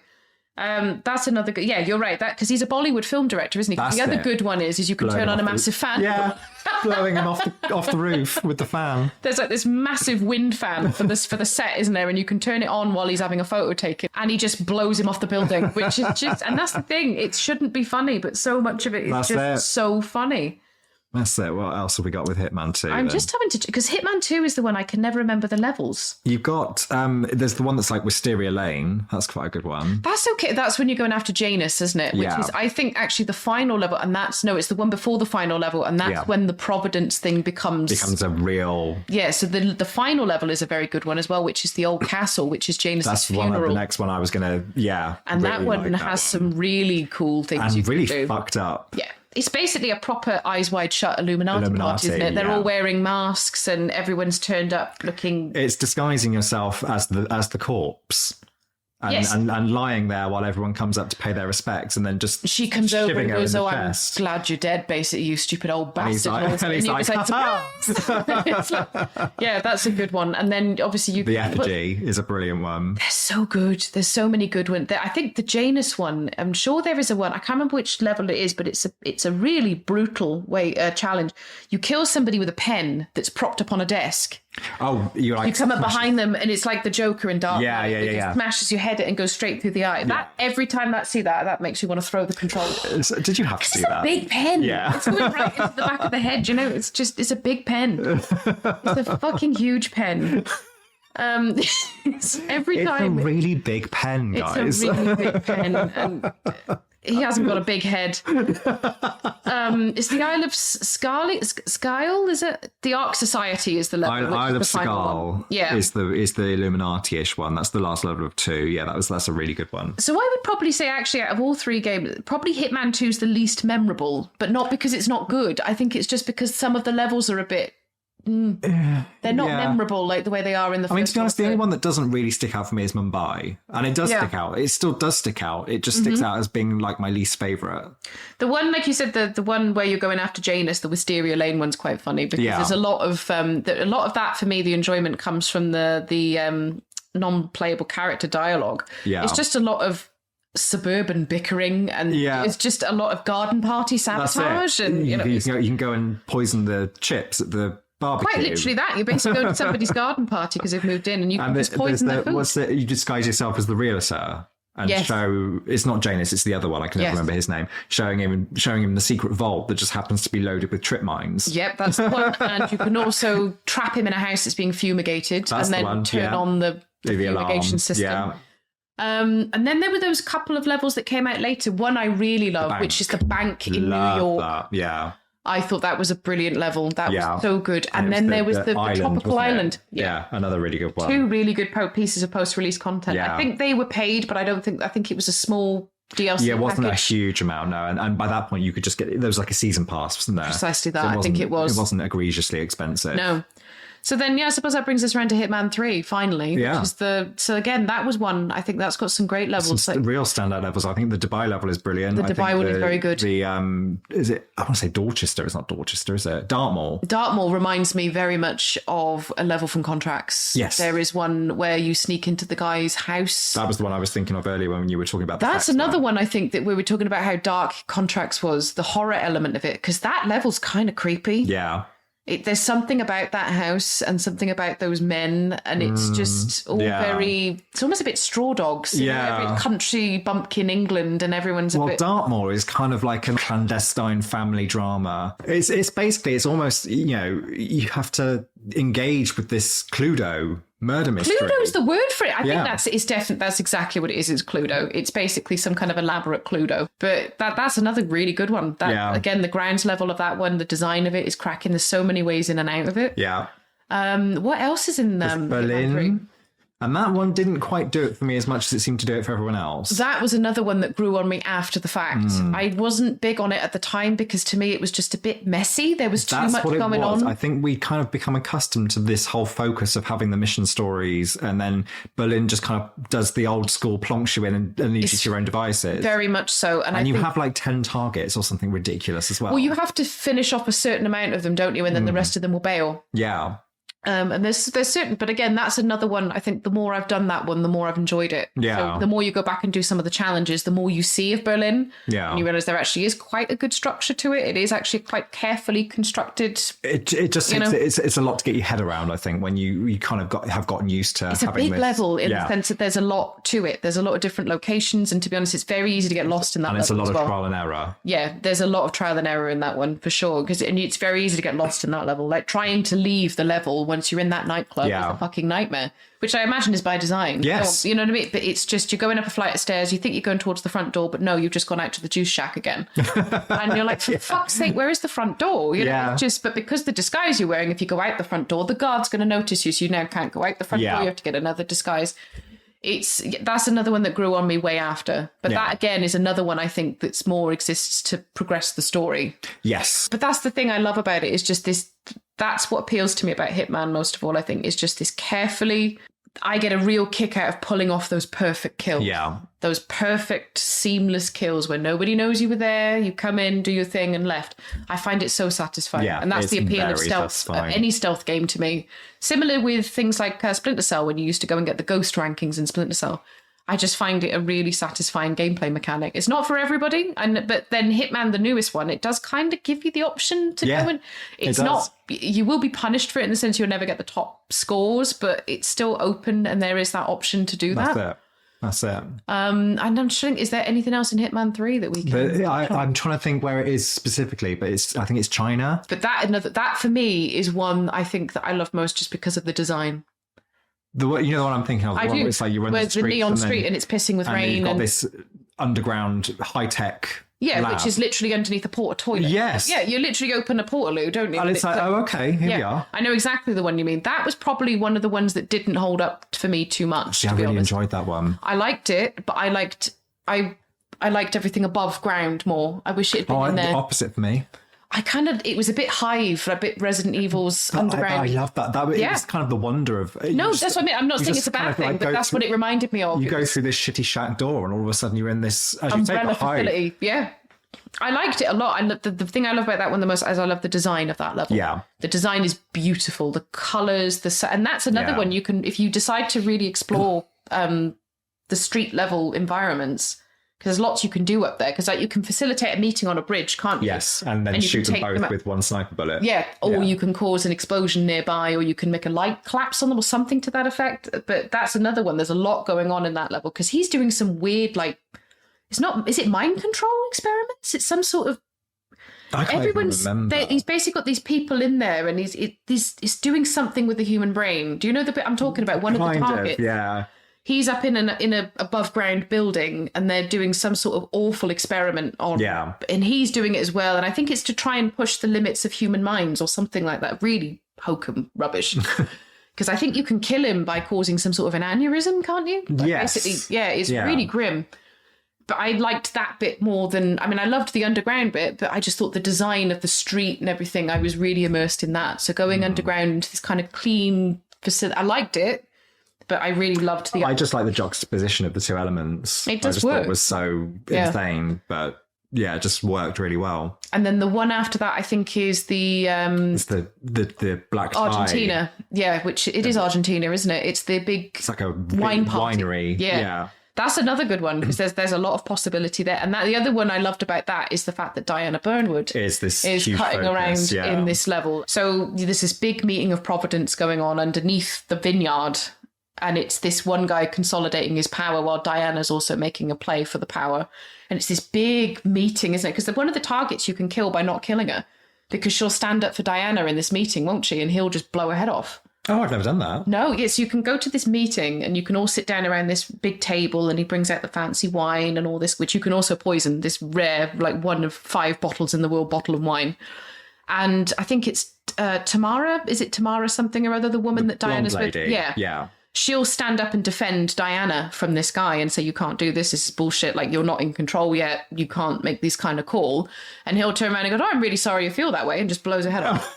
That's another good... Yeah, you're right. That because he's a Bollywood film director, isn't he? The other good one is you can turn on a massive fan.
Yeah, blowing him off the roof with the fan.
There's like this massive wind fan for the set, isn't there? And you can turn it on while he's having a photo taken, and he just blows him off the building, which is just... And that's the thing. It shouldn't be funny, but so much of it is so funny.
That's it. What else have we got with Hitman 2?
I'm just having to... Because Hitman 2 is the one I can never remember the levels.
You've got... there's the one that's like Wisteria Lane. That's quite a good one.
That's okay. That's when you're going after Janus, isn't it? Which is, I think, actually the final level. And that's... No, it's the one before the final level. And that's when the Providence thing becomes a
real...
Yeah, so the final level is a very good one as well, which is the old castle, which is Janus's funeral.
That's one of the next one I was going to...
And really that one has some really cool things
and
you can
really
do.
Fucked up.
Yeah. It's basically a proper Eyes Wide Shut Illuminati party, isn't it? They're all wearing masks and everyone's turned up looking...
It's disguising yourself as the corpse. And lying there while everyone comes up to pay their respects and then just
she comes over and goes, oh, I'm glad you're dead, basically, you stupid old bastard.
And he's like,
yeah, that's a good one. And then obviously
the effigy is a brilliant one.
They're so good. There's so many good ones. I think the Janus one, I'm sure there is a one. I can't remember which level it is, but it's a really brutal challenge. You kill somebody with a pen that's propped up on a desk.
Oh, you
come up behind them and it's like the Joker in Dark Knight.
Yeah.
It smashes your head and goes straight through the eye. That every time I see that makes you want to throw the controller.
Did you have to do that?
It's a big pen. Yeah. It's going right into the back of the head, you know. It's a big pen. It's a fucking huge pen. It's a
really big pen, guys.
It's a really big pen. And he hasn't got a big head. It's the Isle of Skyle, is it? The Ark Society is the level.
Isle of Skyle is the Illuminati-ish one. That's the last level of 2. Yeah, that's a really good one.
So I would probably say, actually, out of all 3 games, probably Hitman 2 is the least memorable, but not because it's not good. I think it's just because some of the levels are a bit... they're not memorable like the way they are in the first.
I mean, to be honest, the only one that doesn't really stick out for me is Mumbai. And it does stick out. It still does stick out. It just sticks out as being like my least favourite.
The one, like you said, the one where you're going after Janus, the Wisteria Lane one's quite funny because there's a lot of that for me. The enjoyment comes from the non-playable character dialogue. Yeah. It's just a lot of suburban bickering, and it's just a lot of garden party sabotage. And
you can go and poison the chips at the barbecue.
Quite literally that. You're basically going to somebody's garden party because they've moved in, and you can just poison their food.
You disguise yourself as the realtor and show, it's not Janus, it's the other one, I can never remember his name, showing him the secret vault that just happens to be loaded with trip mines.
Yep, that's the one. And you can also trap him in a house that's being fumigated, and then turn on the fumigation system. Yeah. And then there were those couple of levels that came out later. One I really love, which is the bank in New York.
That. Yeah.
I thought that was a brilliant level. That was so good. And then there was the tropical island.
Yeah, another really good one.
2 really good pieces of post-release content. Yeah. I think they were paid, but I think it was a small DLC
Yeah, it wasn't a huge amount, no. And by that point, you could just get, there was like a season pass, wasn't there?
Precisely that, I think it was.
It wasn't egregiously expensive.
No. So then, I suppose that brings us around to Hitman 3, finally. Yeah. Which is so again, that was one, I think that's got some great levels.
Some real standout levels. I think the Dubai level is brilliant.
The Dubai one is very good.
The, is it, I want to say Dorchester. It's not Dorchester, is it? Dartmoor.
Dartmoor reminds me very much of a level from Contracts.
Yes.
There is one where you sneak into the guy's house.
That was the one I was thinking of earlier when you were talking about
That's another one, I think, that we were talking about how dark Contracts was, the horror element of it, because that level's kind of creepy.
Yeah.
There's something about that house and something about those men, and it's just all very, it's almost a bit Straw Dogs. Every country bumpkin England, and everyone's a bit...
Dartmoor is kind of like a clandestine family drama. It's basically, it's almost, you have to engage with this Cluedo murder mystery.
Cluedo is the word for it. I think that's exactly what it is Cluedo. It's basically some kind of elaborate Cluedo. But that's another really good one. Again, the grounds level of that one, the design of it is cracking. There's so many ways in and out of it.
Yeah.
What else is in
Berlin? And that one didn't quite do it for me as much as it seemed to do it for everyone else.
That was another one that grew on me after the fact. I wasn't big on it at the time because to me it was just a bit messy. There was too much going on.
I think we kind of become accustomed to this whole focus of having the mission stories, and then Berlin just kind of does the old school, plonks you in and leaves you to your own devices.
Very much so.
And you have like 10 targets or something ridiculous as well.
Well, you have to finish off a certain amount of them, don't you? And then the rest of them will bail.
Yeah.
And there's certain, but again, that's another one. I think the more I've done that one, the more I've enjoyed it.
Yeah.
So the more you go back and do some of the challenges, the more you see of Berlin.
Yeah.
And you realize there actually is quite a good structure to it. It is actually quite carefully constructed.
It just it's a lot to get your head around. I think when you kind of have gotten used to.
It's having a big level in the sense that there's a lot to it. There's a lot of different locations, and to be honest, it's very easy to get lost in that.
And it's a lot of trial and error.
Yeah, there's a lot of trial and error in that one for sure, because it's very easy to get lost in that level. Like trying to leave the level once you're in that nightclub is a fucking nightmare, which I imagine is by design.
Yes.
You know what I mean? But it's just, you're going up a flight of stairs, you think you're going towards the front door, but no, you've just gone out to the juice shack again. And you're like, for fuck's sake, where is the front door? You know, but because the disguise you're wearing, if you go out the front door, the guard's going to notice you, so you now can't go out the front door, you have to get another disguise. That's another one that grew on me way after. But that again is another one I think that's more exists to progress the story.
Yes.
But that's the thing I love about it, is just this. That's what appeals to me about Hitman most of all, I think, is just this carefully. I get a real kick out of pulling off those perfect kills. Yeah. Those perfect, seamless kills where nobody knows you were there. You come in, do your thing, and left. I find it so satisfying. Yeah, and that's the appeal of stealth, any stealth game to me. Similar with things like Splinter Cell, when you used to go and get the ghost rankings in Splinter Cell. I just find it a really satisfying gameplay mechanic. It's not for everybody, but then Hitman, the newest one, it does kind of give you the option to go and it's not. You will be punished for it in the sense you'll never get the top scores, but it's still open and there is that option to do that.
That's it.
And I'm trying, is there anything else in Hitman 3 that we can...
I'm trying to think where it is specifically, but I think it's China.
But that for me is one I think that I love most just because of the design.
You know what I'm thinking of?
I do.
It's like you run the
neon street and it's pissing with rain.
You've got this underground high-tech lab.
Which is literally underneath a porta toilet.
Yes.
Yeah, you literally open a portaloo, don't you?
And it's like, okay, here we are.
I know exactly the one you mean. That was probably one of the ones that didn't hold up for me too much.
I really enjoyed that one.
I liked it, but I liked everything above ground more. I wish it had been in there.
The opposite for me.
It was a bit Hive, a bit Resident Evil's underground.
I love that. It was kind of the wonder of...
that's what I mean. I'm not saying it's a bad thing, but that's what it reminded me of.
You go through this shitty shack door and all of a sudden you're in this, as you say,
Hive. Yeah. I liked it a lot. I love the thing I love about that one the most is I love the design of that level.
Yeah.
The design is beautiful. The colours, and that's another one you can, if you decide to really explore the street level environments, because there's lots you can do up there. Because like you can facilitate a meeting on a bridge, can't you?
Yes, and then shoot them both with one sniper bullet.
Yeah, or you can cause an explosion nearby, or you can make a light collapse on them or something to that effect. But that's another one. There's a lot going on in that level because he's doing some weird, like, is it mind control experiments? It's some sort of...
I can't even remember.
He's basically got these people in there and he's doing something with the human brain. Do you know the bit I'm talking about? One of the targets.
Yeah.
He's up in a above ground building and they're doing some sort of awful experiment on, and he's doing it as well. And I think it's to try and push the limits of human minds or something like that. Really hokum rubbish. Because I think you can kill him by causing some sort of an aneurysm, can't you? Like basically, it's really grim. But I liked that bit more than, I loved the underground bit, but I just thought the design of the street and everything, I was really immersed in that. So going underground into this kind of clean facility, I liked it. But I really loved
I just like the juxtaposition of the two elements.
It does
I just
work.
thought it was so insane, but it just worked really well.
And then the one after that, I think, is the
it's the black tie.
Argentina. Yeah, which it is Argentina, isn't it? It's the big.
It's like a
wine party.
winery.
Yeah. That's another good one because there's a lot of possibility there. And the other one I loved about that is the fact that Diana Burnwood
is
cutting around in this level. So there's this big meeting of Providence going on underneath the vineyard. And it's this one guy consolidating his power while Diana's also making a play for the power. And it's this big meeting, isn't it? Because one of the targets you can kill by not killing her. Because she'll stand up for Diana in this meeting, won't she? And he'll just blow her head off.
Oh, I've never done that.
No, yes, you can go to this meeting and you can all sit down around this big table and he brings out the fancy wine and all this, which you can also poison, this rare, like one of 5 bottles in the world bottle of wine. And I think it's Tamara. Is it Tamara something or other? The woman that Diana's with?
Yeah.
She'll stand up and defend Diana from this guy and say, you can't do this. This is bullshit. Like, you're not in control yet. You can't make this kind of call. And he'll turn around and go, oh, I'm really sorry you feel that way, and just blows her head off.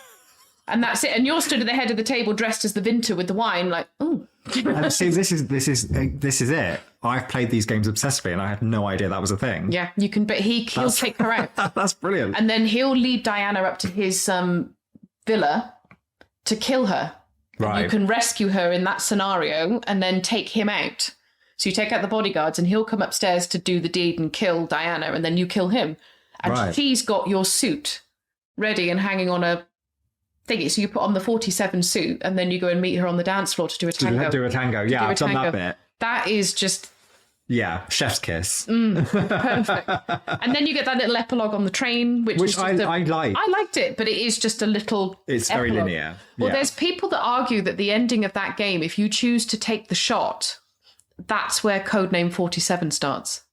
And that's it. And you're stood at the head of the table dressed as the Vinter with the wine, like, oh.
And see, this is it. I've played these games obsessively and I had no idea that was a thing.
Yeah, you can, but he'll take her out.
That's brilliant.
And then he'll lead Diana up to his villa to kill her. Right. You can rescue her in that scenario and then take him out. So you take out the bodyguards and he'll come upstairs to do the deed and kill Diana, and then you kill him. And she's got your suit ready and hanging on a thingy. So you put on the 47 suit and then you go and meet her on the dance floor to do a tango.
Do a tango. Yeah, I've done that bit.
That is just...
Yeah, chef's kiss.
Perfect. And then you get that little epilogue on the train, which is
I like.
I liked it, but it is just a little
It's
epilogue.
very linear.
Well, there's people that argue that the ending of that game, if you choose to take the shot, that's where Codename 47 starts.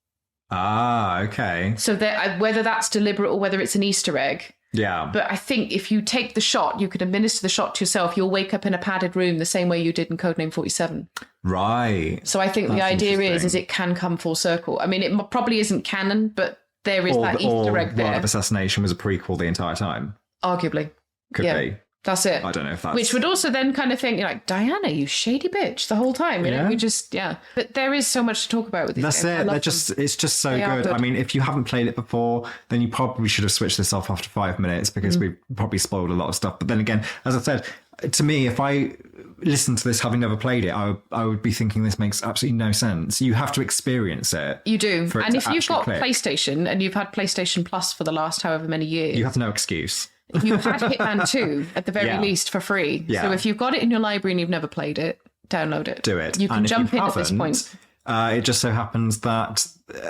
Ah, okay.
So whether that's deliberate or whether it's an Easter egg.
Yeah.
But I think if you take the shot, you could administer the shot to yourself. You'll wake up in a padded room the same way you did in Codename 47.
Right.
So I think the idea is it can come full circle. I mean, it probably isn't canon, but there is that Easter egg there.
Or Art of Assassination was a prequel the entire time.
Arguably.
Could be.
That's it.
I don't know if that's...
Which would also then kind of think, you're like, Diana, you shady bitch, the whole time. You know, we just, But there is so much to talk about with these games.
That's it. It's just so good. I mean, if you haven't played it before, then you probably should have switched this off after 5 minutes because we've probably spoiled a lot of stuff. But then again, as I said, to me, if I listened to this having never played it, I would be thinking this makes absolutely no sense. You have to experience it.
You do. And if you've got PlayStation and you've had PlayStation Plus for the last however many years...
You have no excuse.
You've had Hitman 2 at the very least for free. Yeah. So if you've got it in your library and you've never played it, download it.
Do it.
You can jump in at this point.
It just so happens that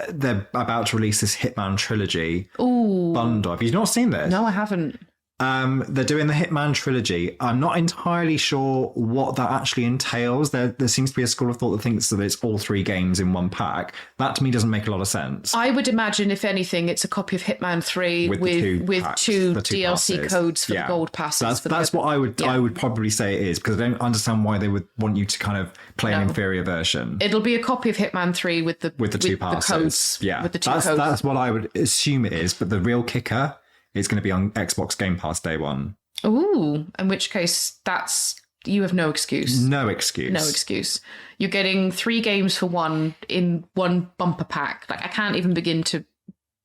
they're about to release this Hitman trilogy bundle. Have you not seen this?
No, I haven't.
They're doing the Hitman trilogy. I'm not entirely sure what that actually entails. There seems to be a school of thought that thinks that it's all 3 games in one pack. That to me doesn't make a lot of sense.
I would imagine, if anything, it's a copy of Hitman 3 with two DLC
passes.
Codes for the gold passes.
That's what I would probably say it is, because I don't understand why they would want you to kind of play an inferior version.
It'll be a copy of Hitman 3 with the 2 passes. The codes.
Yeah,
with the 2 codes.
That's what I would assume it is. But the real kicker, it's going to be on Xbox Game Pass day one.
Ooh, in which case you have no excuse.
No excuse.
No excuse. You're getting 3 games for one in one bumper pack. Like, I can't even begin to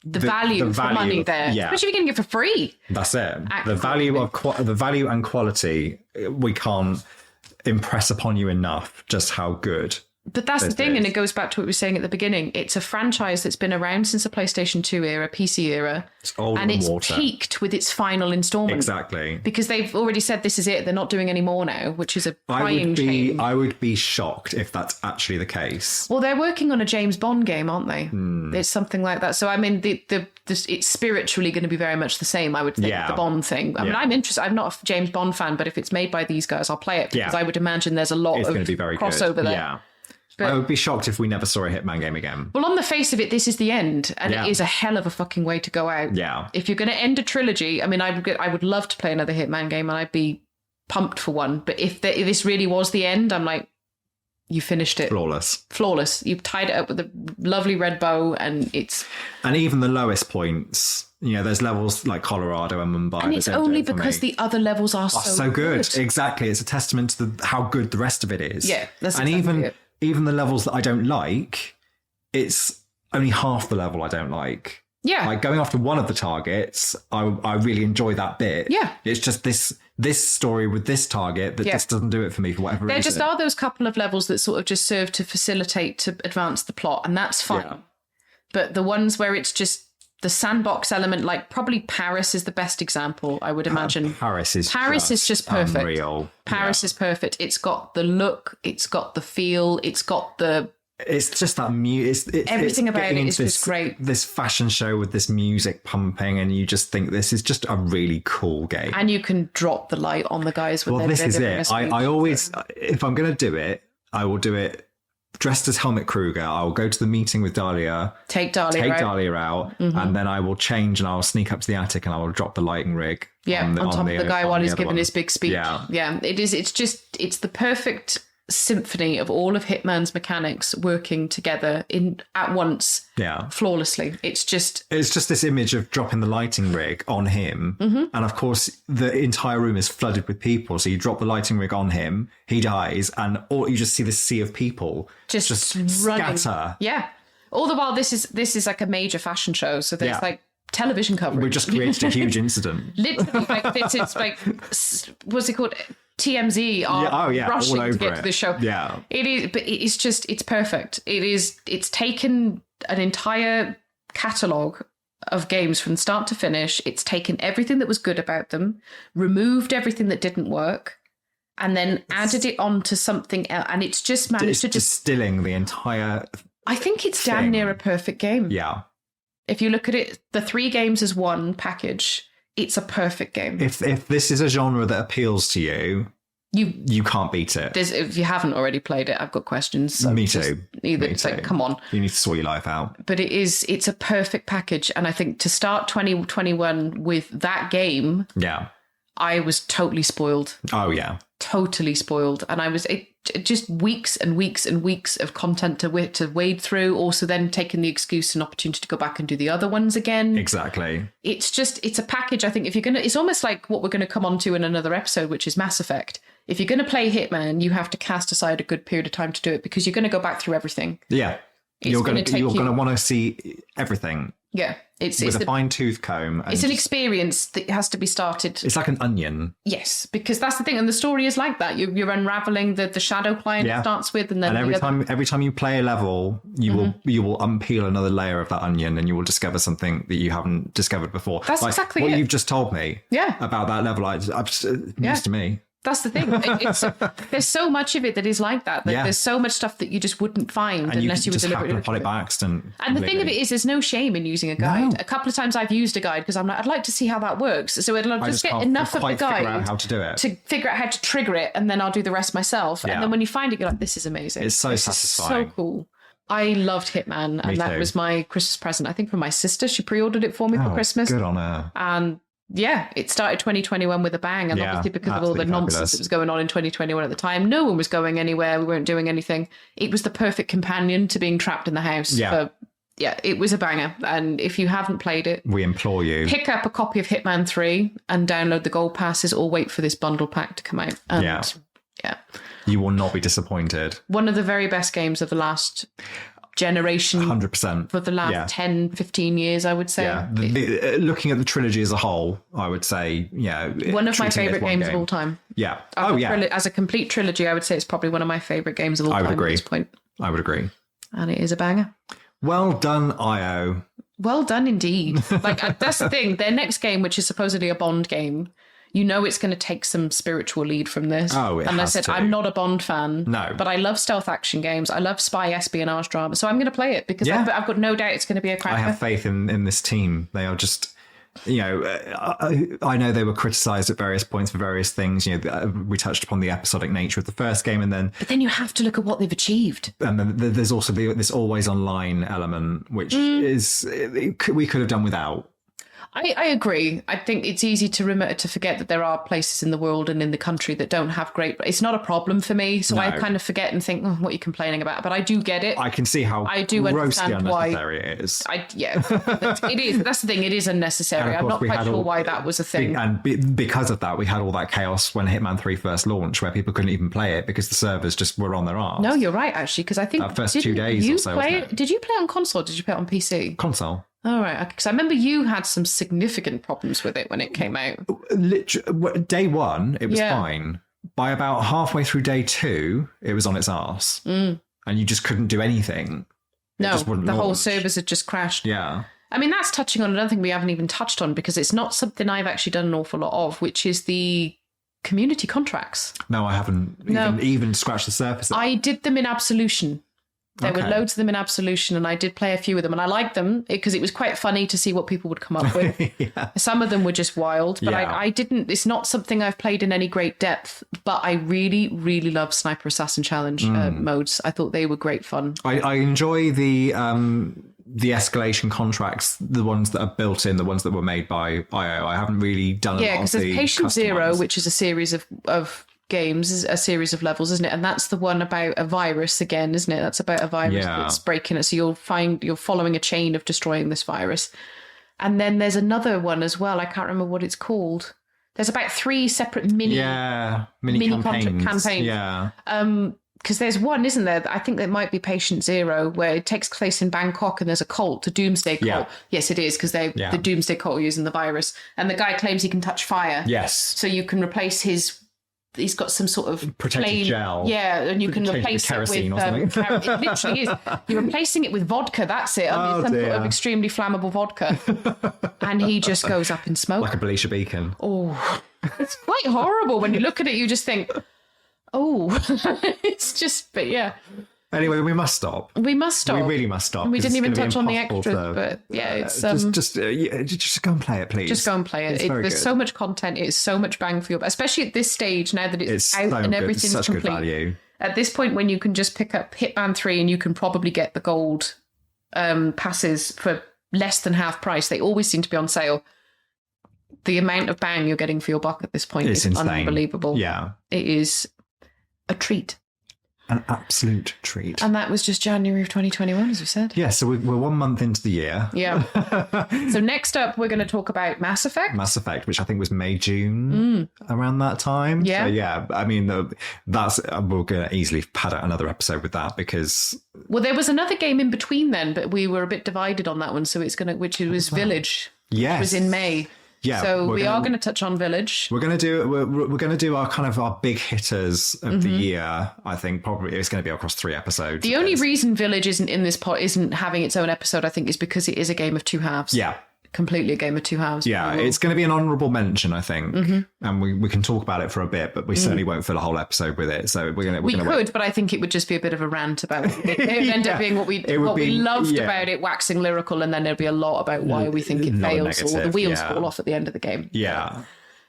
the value for money there, especially if you're getting it for free.
That's it. The value and quality, we can't impress upon you enough just how good.
But that's the thing, and it goes back to what we were saying at the beginning. It's a franchise that's been around since the PlayStation 2 era, PC era.
It's old and it's
peaked with its final installment.
Exactly.
Because they've already said this is it. They're not doing any more now, which is a crying shame.
I would be shocked if that's actually the case.
Well, they're working on a James Bond game, aren't they? It's something like that. So, I mean, it's spiritually going to be very much the same, I would think, the Bond thing. I mean, I'm interested. I'm not a James Bond fan, but if it's made by these guys, I'll play it. Because I would imagine there's a lot of crossover there.
Yeah. But I would be shocked if we never saw a Hitman game again.
Well, on the face of it, this is the end, and it is a hell of a fucking way to go out.
Yeah.
If you're going to end a trilogy, I mean, I would love to play another Hitman game, and I'd be pumped for one. But if this really was the end, I'm like, you finished it. Flawless. You've tied it up with a lovely red bow, and it's...
And even the lowest points... there's levels like Colorado and Mumbai.
And it's only because the other levels are so good.
Exactly. It's a testament to how good the rest of it is.
Yeah, that's
and
exactly it.
Even the levels that I don't like, it's only half the level I don't like.
Yeah.
Like going after one of the targets, I really enjoy that bit.
Yeah.
It's just this story with this target that just doesn't do it for me for whatever reason.
There just are those couple of levels that sort of just serve to facilitate, to advance the plot, and that's fine. Yeah. But the ones where it's just the sandbox element, like probably Paris is the best example, I would imagine.
Paris is just
perfect.
Unreal.
Paris is perfect. It's got the look, it's got the feel, it's got the...
It's just that
everything about it is just great.
This fashion show with this music pumping, and you just think this is just a really cool game.
And you can drop the light on the guys with
this is it. I always, if I'm going to do it, I will do it dressed as Helmut Kruger. I'll go to the meeting with Dahlia.
Take Dahlia
out, and then I will change and I'll sneak up to the attic and I will drop the lighting rig.
On top of the guy while he's giving his big speech. Yeah. It is. It's the perfect symphony of all of Hitman's mechanics working together at once.
Yeah.
Flawlessly. It's just
this image of dropping the lighting rig on him, and of course the entire room is flooded with people, so you drop the lighting rig on him, he dies, and you just see this sea of people just
running.
Scatter.
Yeah. All the while this is like a major fashion show, so there's like television coverage.
We just created a huge incident.
Literally, like this is like, what's it called? TMZ are rushing to get to the show.
Yeah.
It is, but it's perfect. It's taken an entire catalogue of games from start to finish. It's taken everything that was good about them, removed everything that didn't work, and then added it onto something else. And it's just managed to
distilling the entire...
I think it's damn near a perfect game.
Yeah.
If you look at it, the 3 games as one package... It's a perfect game.
If this is a genre that appeals to you, you can't beat it.
If you haven't already played it, I've got questions. So
Me too.
It's like, come on.
You need to sort your life out.
But it's a perfect package. And I think to start 2021 with that game, I was totally spoiled.
Oh, yeah.
Totally spoiled. And just weeks and weeks and weeks of content to wade through. Also then taking the excuse and opportunity to go back and do the other ones again.
Exactly.
It's a package. I think if you're going to, it's almost like what we're going to come on to in another episode, which is Mass Effect. If you're going to play Hitman, you have to cast aside a good period of time to do it, because you're going to go back through everything.
Yeah. You're going to want to see everything.
Yeah. It's
a fine-tooth comb.
It's an experience that has to be started.
It's like an onion.
Yes, because that's the thing, and the story is like that. You're unraveling the shadow client it starts with, and then
every time you play a level, you will unpeel another layer of that onion, and you will discover something that you haven't discovered before.
That's exactly
what
it.
You've just told me. About that level. It's news to me.
That's the thing. There's so much of it that is like that. There's so much stuff that you just wouldn't find unless you were deliberately
upon it by accident.
And the thing of it is, there's no shame in using a guide. No. A couple of times I've used a guide because I'm like, I'd like to see how that works. So I'll just get enough of the guide
figure out how to do it,
to figure out how to trigger it, and then I'll do the rest myself. And then when you find it, you're like, this is amazing.
It's so satisfying.
So cool. I loved Hitman, and that was my Christmas present. I think from my sister. She pre-ordered it for me for Christmas.
Good on her.
And it started 2021 with a bang, and obviously because of all the nonsense that was going on in 2021 at the time, no one was going anywhere, we weren't doing anything. It was the perfect companion to being trapped in the house. It was a banger. And if you haven't played it,
we implore you,
pick up a copy of Hitman 3 and download the gold passes, or wait for this bundle pack to come out. And you will
not be disappointed.
One of the very best games of the last generation
100%
for the last 10, 15 years, I would say.
Yeah, looking at the trilogy as a whole, I would say,
one of my favourite games of all time.
Yeah.
As a complete trilogy, I would say it's probably one of my favourite games of all time at this point.
I would agree.
And it is a banger.
Well done, IO.
Well done indeed. Like, that's the thing. Their next game, which is supposedly a Bond game, you know it's going to take some spiritual lead from this.
Oh, it
And I
has
said,
to.
I'm not a Bond fan.
No.
But I love stealth action games. I love spy espionage drama. So I'm going to play it because I've got no doubt it's going to be a cracker.
I have faith in this team. They are just... I know they were criticised at various points for various things. We touched upon the episodic nature of the first game, but
then you have to look at what they've achieved.
And then there's also this always online element, which we could have done without.
I agree. I think it's easy to forget that there are places in the world and in the country that don't have great... It's not a problem for me, so I kind of forget and think, what are you complaining about? But I do get it.
I can see how grossly unnecessary it is.
It is. That's the thing. It is unnecessary. I'm not quite sure why that was a thing.
Because of that, we had all that chaos when Hitman 3 first launched, where people couldn't even play it because the servers just were on their arse.
No, you're right, actually, because I think...
That first 2 days or so, wasn't it?
Did you play it on console or did you play it on PC?
Console.
All right, because I remember you had some significant problems with it when it came out.
Day one, it was fine. By about halfway through day 2, it was on its arse. And you just couldn't do anything.
No, the whole servers had just crashed.
Yeah.
I mean, that's touching on another thing we haven't even touched on because it's not something I've actually done an awful lot of, which is the community contracts.
No, I haven't even scratched the surface.
I did them in Absolution. There were loads of them in Absolution, and I did play a few of them, and I liked them because it was quite funny to see what people would come up with. Some of them were just wild, but I didn't... It's not something I've played in any great depth, but I really, really love Sniper Assassin Challenge modes. I thought they were great fun.
I enjoy the escalation contracts, the ones that are built in, the ones that were made by IO. I haven't really done a lot of the... Yeah, because there's
Patient Zero, which is a series of games, is a series of levels, isn't it? And that's the one about a virus again, isn't it? That's about a virus that's breaking it. So you're following a chain of destroying this virus. And then there's another one as well. I can't remember what it's called. There's about 3 separate mini campaigns.
Yeah.
Because there's one, isn't there? I think there might be Patient Zero, where it takes place in Bangkok and there's a cult, a doomsday cult. Yeah. Yes, it is, because the doomsday cult are using the virus. And the guy claims he can touch fire.
Yes.
So you can replace he's got some sort of
protective gel.
Yeah, and you can replace it with... it literally is. You're replacing it with vodka, that's it. Some sort of extremely flammable vodka. And he just goes up in smoke.
Like a Belisha beacon.
Oh, it's quite horrible. When you look at it, you just think, it's just... But yeah.
Anyway, we must stop.
We must stop.
We really must stop.
We didn't even touch on the extras, but it's...
just go and play it, please.
Just go and play it. There's so much content. It's so much bang for your... Especially at this stage, now that it's out and everything's
such
complete.
Good value.
At this point, when you can just pick up Hitman 3 and you can probably get the gold passes for less than half price. They always seem to be on sale. The amount of bang you're getting for your buck at this point is insane. Unbelievable.
Yeah.
It is a treat.
An absolute treat.
And that was just January of 2021, as we said.
Yeah, so we're 1 month into the year.
Yeah. So next up, we're going to talk about Mass Effect.
Mass Effect, which I think was May, June, around that time.
Yeah.
So yeah, I mean, we're going to easily pad out another episode with that because...
Well, there was another game in between then, but we were a bit divided on that one. So which was Village.
Yes.
Which was in May.
Yeah,
so we are going to touch on Village.
We're going to do our big hitters of the year. I think probably it's going to be across 3 episodes.
The only reason Village isn't in this pot, isn't having its own episode, I think, is because it is a game of 2 halves.
Yeah.
Completely a game of 2 halves.
Yeah, it's going to be an honourable mention, I think, and we can talk about it for a bit, but we certainly won't fill a whole episode with it. So we could,
but I think it would just be a bit of a rant about it. It would end up being what we loved about it, waxing lyrical, and then there'd be a lot about why we think it fails or the wheels fall off at the end of the game.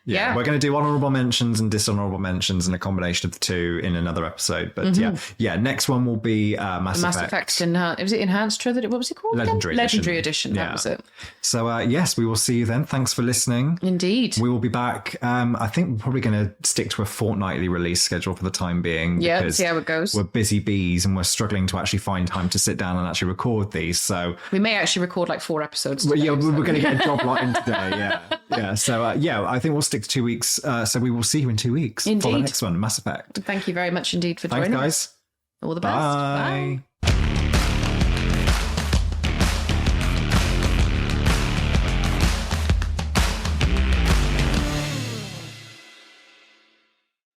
Yeah, we're going to do honourable mentions and dishonourable mentions and a combination of the two in another episode. But next one will be Mass Effect.
Was it Enhanced Trilogy? What was it called?
Legendary Edition.
That was it.
So yes, we will see you then. Thanks for listening.
Indeed.
We will be back. I think we're probably going to stick to a fortnightly release schedule for the time being.
Yeah, see how it goes.
We're busy bees and we're struggling to actually find time to sit down and actually record these. So
we may actually record like 4 episodes today.
We're going to get a job lot in today. Yeah. So I think we'll stick to 2 weeks. So we will see you in 2 weeks.
Indeed.
For the next one, Mass Effect.
Thank you very much indeed for joining.
Thanks, guys.
All the best.
Bye.